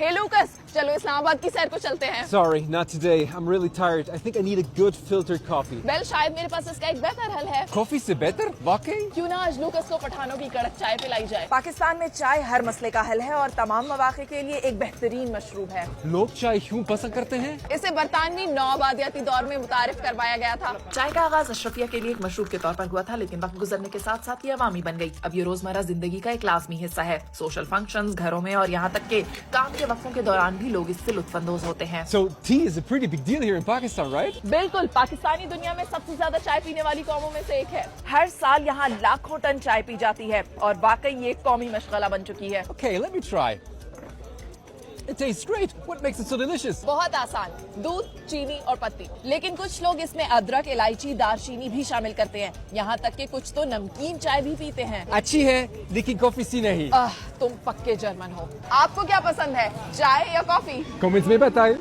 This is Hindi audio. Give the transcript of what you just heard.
हे लूकस, चलो इस्लामाबाद की सैर को चलते हैं। Sorry, not today. I'm really tired. I think I need a good filtered coffee. Well शायद मेरे पास इसका एक बेहतर हल है। Coffee से बेहतर? वाकई? क्यों ना आज लूकस को पठानों की कड़क चाय पिलाई जाए। पाकिस्तान में चाय हर मसले का हल है और तमाम मवाक़े के लिए एक बेहतरीन मशरूब है। लोग चाय क्यों पसंद करते हैं? इसे बरतानवी नौआबादियाती दौर में मुतारिफ करवाया गया था। चाय का आगाज अशरफिया के लिए एक मशरूब के तौर पर हुआ था, लेकिन वक्त गुजरने के साथ साथ ये अवामी बन गई। अब ये रोजमर्रा जिंदगी का एक लाजमी हिस्सा है। सोशल फंक्शंस, घरों में और यहाँ तक के काम के वक्फों के दौरान भी लोग इससे लुत्फानंदोज होते हैं। So tea is a pretty big deal here in Pakistan, right? बिल्कुल, पाकिस्तानी दुनिया में सबसे ज्यादा चाय पीने वाली कौमों में से एक है। हर साल यहाँ लाखों टन चाय पी जाती है और वाकई ये एक कौमी मशगला बन चुकी है। Okay, let me try. It tastes great. What makes it so delicious? बहुत आसान, दूध, चीनी और पत्ती। लेकिन कुछ लोग इसमें अदरक, इलायची, दालचीनी भी शामिल करते हैं। यहाँ तक कि कुछ तो नमकीन चाय भी पीते हैं। अच्छी है, लेकिन कॉफी सी नहीं। तुम पक्के जर्मन हो। आपको क्या पसंद है, चाय या कॉफी? कमेंट्स में बताएं।